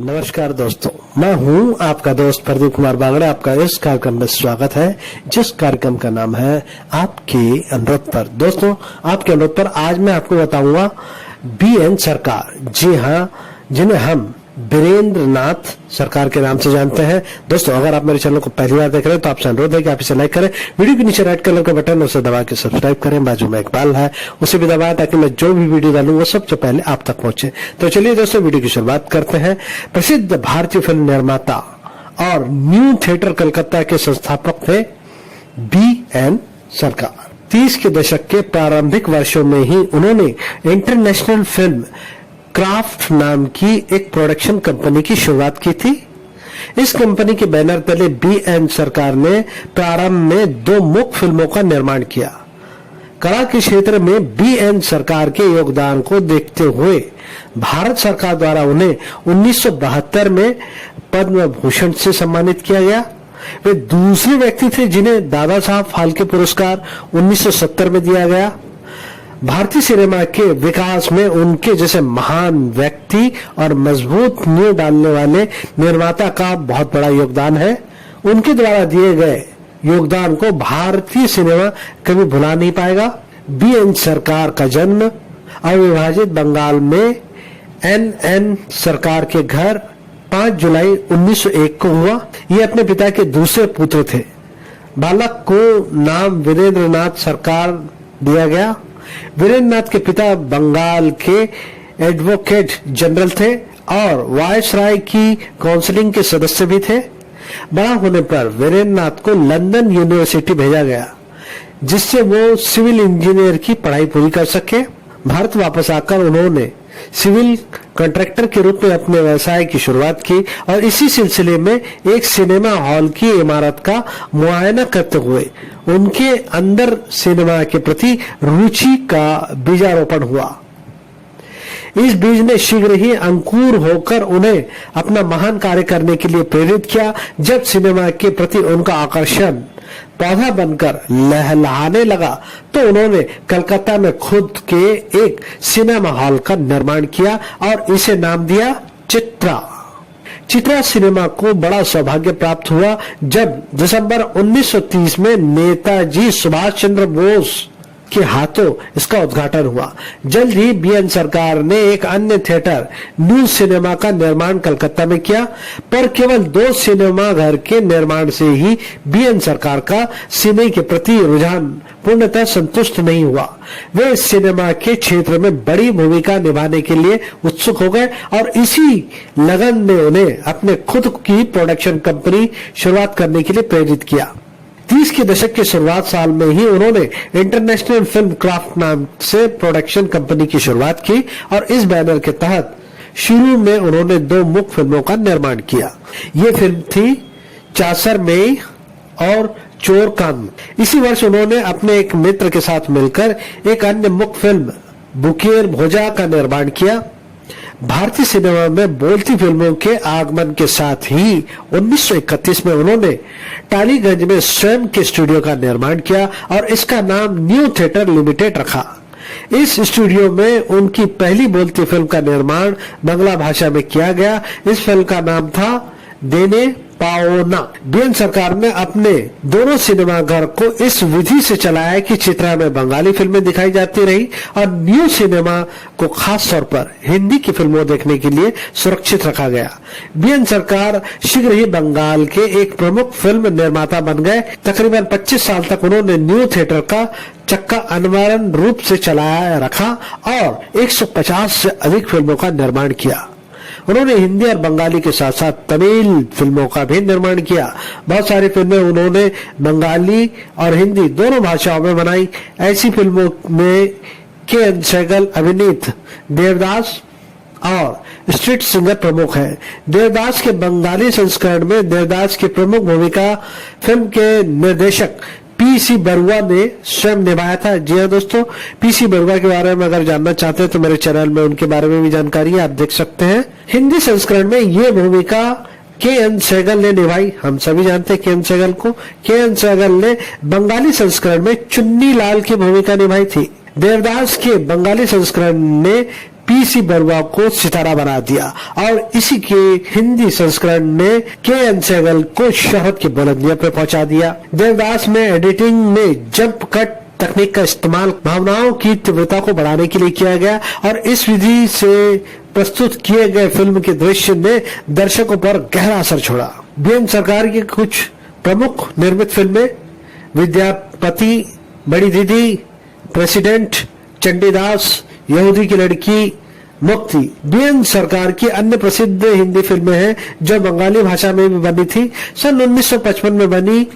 नमस्कार दोस्तों, मैं हूं आपका दोस्त प्रदीप कुमार बागड़े। आपका इस कार्यक्रम में स्वागत है, जिस कार्यक्रम का नाम है आपके अनुरोध पर। दोस्तों, आपके अनुरोध पर आज मैं आपको बताऊंगा बीएन सरकार। जी हां, जिन्हें हम वीरेंद्र नाथ सरकार के नाम से जानते हैं। दोस्तों, अगर आप मेरे चैनल को पहली बार देख रहे हैं तो आपसे अनुरोध है कि आप इसे लाइक करें, वीडियो के नीचे रेड कलर का बटन उसे दबा के सब्सक्राइब करें, बाजू में एक बेल है उसे भी दबाएं ताकि मैं जो भी वीडियो डालूं वो सबसे पहले आप तक पहुंचे। तो चलिए दोस्तों, वीडियो की शुरुआत करते हैं। प्रसिद्ध भारतीय फिल्म निर्माता और न्यू थिएटर कलकत्ता के संस्थापक थे बीएन सरकार। 30 के दशक के प्रारंभिक वर्षों में ही उन्होंने इंटरनेशनल फिल्म क्राफ्ट नाम की एक प्रोडक्शन कंपनी की शुरुआत की थी। इस कंपनी के बैनर तले बीएन सरकार ने प्रारंभ में 2 मुख्य फिल्मों का निर्माण किया। कला के क्षेत्र में बीएन सरकार के योगदान को देखते हुए भारत सरकार द्वारा उन्हें 1972 में पद्म भूषण से सम्मानित किया गया। वे दूसरे व्यक्ति थे जिन्हें दादा साहब फाल्के पुरस्कार 1970 में दिया गया। भारतीय सिनेमा के विकास में उनके जैसे महान व्यक्ति और मजबूत नींव डालने वाले निर्माता का बहुत बड़ा योगदान है। उनके द्वारा दिए गए योगदान को भारतीय सिनेमा कभी भुला नहीं पाएगा। बीएन सरकार का जन्म अविभाजित बंगाल में एन सरकार के घर 5 जुलाई 1901 को हुआ। ये अपने पिता के दूसरे पुत्र थे। बालक को नाम वीरेंद्र नाथ सरकार दिया गया। वीरेंद्र नाथ के पिता बंगाल के एडवोकेट जनरल थे और वायसराय की काउंसिलिंग के सदस्य भी थे। बड़ा होने पर वीरेंद्र नाथ को लंदन यूनिवर्सिटी भेजा गया, जिससे वो सिविल इंजीनियर की पढ़ाई पूरी कर सके। भारत वापस आकर उन्होंने सिविल कॉन्ट्रैक्टर के रूप में अपने व्यवसाय की शुरुआत की और इसी सिलसिले में एक सिनेमा हॉल की इमारत का मुआयना करते हुए उनके अंदर सिनेमा के प्रति रुचि का बीजारोपण हुआ। इस बीज ने शीघ्र ही अंकुर होकर उन्हें अपना महान कार्य करने के लिए प्रेरित किया। जब सिनेमा के प्रति उनका आकर्षण पौधा बनकर लहलहाने लगा तो उन्होंने कलकत्ता में खुद के एक सिनेमा हॉल का निर्माण किया और इसे नाम दिया चित्रा सिनेमा को बड़ा सौभाग्य प्राप्त हुआ जब दिसंबर 1930 में नेताजी सुभाष चंद्र बोस के हाथों इसका उद्घाटन हुआ। जल्द ही बीएन सरकार ने एक अन्य थिएटर न्यू सिनेमा का निर्माण कलकत्ता में किया, पर केवल 2 सिनेमा घर के निर्माण से ही बीएन सरकार का सिने के प्रति रुझान पूर्णतः संतुष्ट नहीं हुआ। वे सिनेमा के क्षेत्र में बड़ी भूमिका निभाने के लिए उत्सुक हो गए और इसी लगन ने उन्हें अपने खुद की प्रोडक्शन कंपनी शुरुआत करने के लिए प्रेरित किया। 30 के दशक के शुरुआत साल में ही उन्होंने इंटरनेशनल फिल्म क्राफ्ट नाम से प्रोडक्शन कंपनी की शुरुआत की और इस बैनर के तहत शुरू में उन्होंने 2 मुख्य फिल्मों का निर्माण किया। ये फिल्म थी चासर में और चोर कान। इसी वर्ष उन्होंने अपने एक मित्र के साथ मिलकर एक अन्य मुख्य फिल्म बुकेर भोजा का निर्माण किया। भारतीय सिनेमा में बोलती फिल्मों के आगमन के साथ ही 1931 में उन्होंने टालीगंज में स्वयं के स्टूडियो का निर्माण किया और इसका नाम न्यू थिएटर लिमिटेड रखा। इस स्टूडियो में उनकी पहली बोलती फिल्म का निर्माण बांग्ला भाषा में किया गया। इस फिल्म का नाम था देने पाओना। बीएन सरकार ने अपने दोनों सिनेमाघर को इस विधि से चलाया कि चित्रा में बंगाली फिल्में दिखाई जाती रही और न्यू सिनेमा को खास तौर पर हिंदी की फिल्मों देखने के लिए सुरक्षित रखा गया। बीएन सरकार शीघ्र ही बंगाल के एक प्रमुख फिल्म निर्माता बन गए। तकरीबन 25 साल तक उन्होंने न्यू थिएटर का चक्का अनवरत रूप से चलाया रखा और 150 से अधिक फिल्मों का निर्माण किया। उन्होंने हिंदी और बंगाली के साथ साथ तमिल फिल्मों का भी निर्माण किया। बहुत सारी फिल्में उन्होंने बंगाली और हिंदी दोनों भाषाओं में बनाई। ऐसी फिल्मों में के सहगल अभिनीत देवदास और स्ट्रीट सिंगर प्रमुख है। देवदास के बंगाली संस्करण में देवदास की प्रमुख भूमिका फिल्म के निर्देशक पीसी बरुआ ने स्वयं निभाया था। जी हाँ दोस्तों, पीसी बरुआ के बारे में अगर जानना चाहते हैं तो मेरे चैनल में उनके बारे में भी जानकारी है, आप देख सकते हैं। हिंदी संस्करण में ये भूमिका के.एन. सहगल ने निभाई। हम सभी जानते हैं के.एन. सहगल को। के.एन. सहगल ने बंगाली संस्करण में चुन्नी लाल की भूमिका निभाई थी। देवदास के बंगाली संस्करण ने पीसी बरुआ को सितारा बना दिया और इसी के हिंदी संस्करण ने के.एन. सहगल को शोहरत की बुलंदियों पर पहुंचा दिया। देवदास में एडिटिंग में जंप कट तकनीक का इस्तेमाल भावनाओं की तीव्रता को बढ़ाने के लिए किया गया और इस विधि से प्रस्तुत किए गए फिल्म के दृश्य ने दर्शकों पर गहरा असर छोड़ा। बी.एन. सरकार की कुछ प्रमुख निर्मित फिल्में विद्यापति, बड़ी दीदी, प्रेसिडेंट, चंडीदास, यहूदी की लड़की, मुक्ति बी.एन. सरकार की अन्य प्रसिद्ध हिंदी फिल्में हैं जो बंगाली भाषा में भी बनी थी। सन 1955 में बनी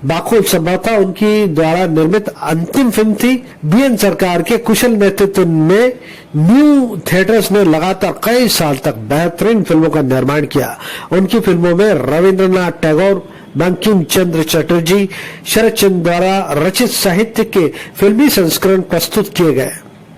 बाकुल संभवतः उनकी द्वारा निर्मित अंतिम फिल्म थी। बी.एन. सरकार के कुशल नेतृत्व में न्यू थिएटर्स ने लगातार कई साल तक बेहतरीन फिल्मों का निर्माण किया। उनकी फिल्मों में रविंद्रनाथ टैगोर, बंकिम चंद्र चटर्जी, शरद चंद्र द्वारा रचित साहित्य के फिल्मी संस्करण प्रस्तुत किए गए।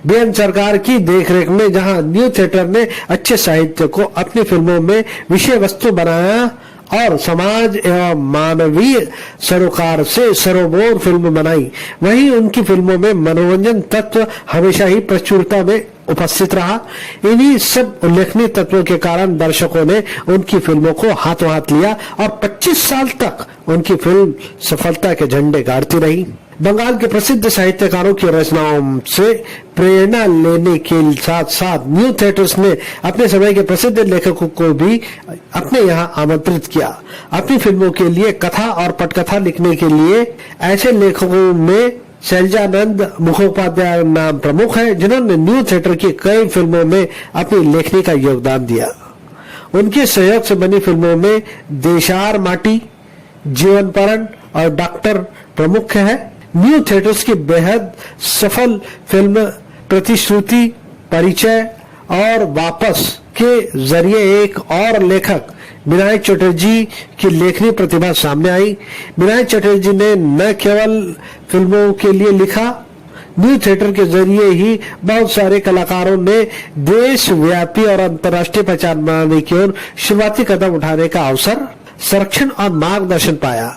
बी.एन. सरकार की देखरेख में जहां न्यू थिएटर ने अच्छे साहित्य को अपनी फिल्मों में विषय वस्तु बनाया और समाज एवं मानवीय सरोकार से सरोबोर फिल्म बनाई, वहीं उनकी फिल्मों में मनोरंजन तत्व हमेशा ही प्रचुरता में उपस्थित रहा। इन्हीं सब उल्लेखनीय तत्वों के कारण दर्शकों ने उनकी फिल्मों को हाथों हाथ लिया और 25 साल तक उनकी फिल्म सफलता के झंडे गाड़ती रही। बंगाल के प्रसिद्ध साहित्यकारों की रचनाओं से प्रेरणा लेने के साथ साथ न्यू थिएटर्स ने अपने समय के प्रसिद्ध लेखकों को भी अपने यहाँ आमंत्रित किया। अपनी फिल्मों के लिए कथा और पटकथा लिखने के लिए ऐसे लेखकों में शैलजानंद मुखोपाध्याय नाम प्रमुख है, जिन्होंने न्यू थिएटर की कई फिल्मों में अपनी लेखनी का योगदान दिया। उनके सहयोग से बनी फिल्मों में देशार माटी, जीवनपरण और डॉक्टर प्रमुख है। न्यू थिएटर्स की बेहद सफल फिल्म प्रतिश्रुति, परिचय और वापस के जरिए एक और लेखक विनायक चटर्जी की लेखनी प्रतिभा सामने आई। विनायक चटर्जी ने न केवल फिल्मों के लिए लिखा, न्यू थिएटर के जरिए ही बहुत सारे कलाकारों ने देशव्यापी और अंतर्राष्ट्रीय पहचान बनाने की ओर शुरुआती कदम उठाने का अवसर, संरक्षण और मार्गदर्शन पाया।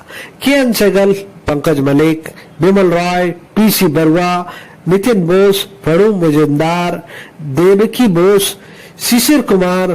के.एन. सहगल, पंकज मलिक, बिमल रॉय, पीसी बरुआ, नितिन बोस, फरू मुजुमदार, देवकी बोस, शिशिर कुमार,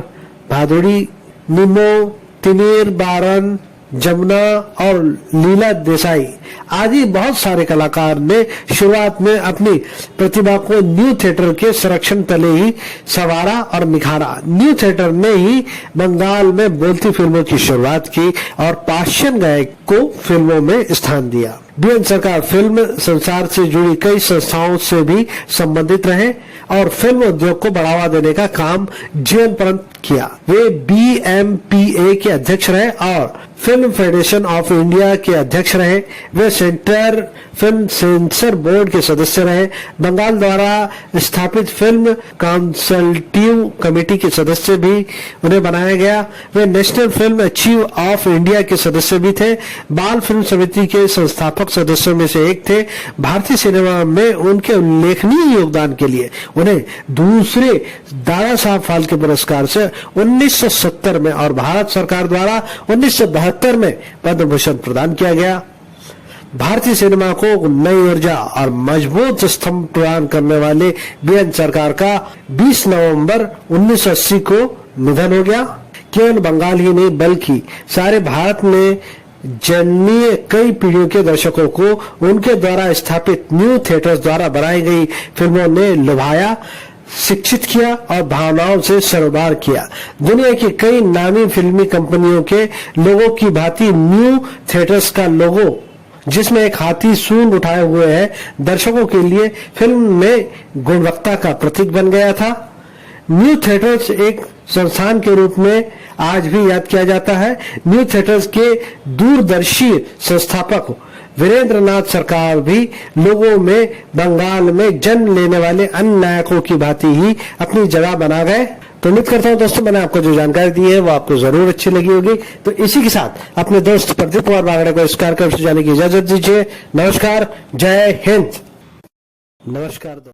भादुड़ी, निमो, तिमीर बारन, जमुना और लीला देसाई आदि बहुत सारे कलाकार ने शुरुआत में अपनी प्रतिभा को न्यू थिएटर के संरक्षण तले ही संवारा और निखारा। न्यू थिएटर ने ही बंगाल में बोलती फिल्मों की शुरुआत की और पाश्चिम गायक को फिल्मों में स्थान दिया। बी.एन. सरकार फिल्म संसार से जुड़ी कई संस्थाओं से भी संबंधित रहे और फिल्म उद्योग को बढ़ावा देने का काम जीवन पर्यंत किया। वे BMPA के अध्यक्ष रहे और फिल्म फेडरेशन ऑफ इंडिया के अध्यक्ष रहे। वे सेंटर फिल्म सेंसर बोर्ड के सदस्य रहे। बंगाल द्वारा स्थापित फिल्म कंसल्टिव कमेटी के सदस्य भी उन्हें बनाया गया। वे national film archive of India के सदस्य भी थे। बाल फिल्म समिति के संस्थापक सदस्यों में से एक थे। भारतीय सिनेमा में उनके उल्लेखनीय योगदान के लिए उन्हें दूसरे दादा साहब फाल्के पुरस्कार से 1970 में और भारत सरकार द्वारा 1972 में पद्म भूषण प्रदान किया गया। भारतीय सिनेमा को नई ऊर्जा और मजबूत स्तंभ प्रदान करने वाले बी.एन. सरकार का 20 नवंबर 1980 को निधन हो गया। केवल बंगाल ही नहीं बल्कि सारे भारत में जन्मीय कई पीढ़ियों के दर्शकों को उनके द्वारा स्थापित न्यू थिएटर्स द्वारा बनाई गई फिल्मों ने लुभाया, शिक्षित किया और भावनाओं से सरोबार किया। दुनिया की कई नामी फिल्मी कंपनियों के लोगों की भांति न्यू थिएटर्स का लोगो, जिसमें एक हाथी सूंड उठाए हुए है, दर्शकों के लिए फिल्म में गुणवत्ता का प्रतीक बन गया था। न्यू थिएटर्स एक संस्थान के रूप में आज भी याद किया जाता है। न्यू थिएटर्स के दूरदर्शी संस्थापक वीरेंद्र नाथ सरकार भी लोगों में बंगाल में जन्म लेने वाले अन्य नायकों की भांति ही अपनी जगह बना गए। तो उम्मीद करता हूं दोस्तों मैंने आपको जो जानकारी दी है वो आपको जरूर अच्छी लगी होगी। तो इसी के साथ अपने दोस्त प्रदीप कुमार बागड़े को इस कार्यक्रम से जाने की इजाजत दीजिए। नमस्कार, जय हिंद। नमस्कार।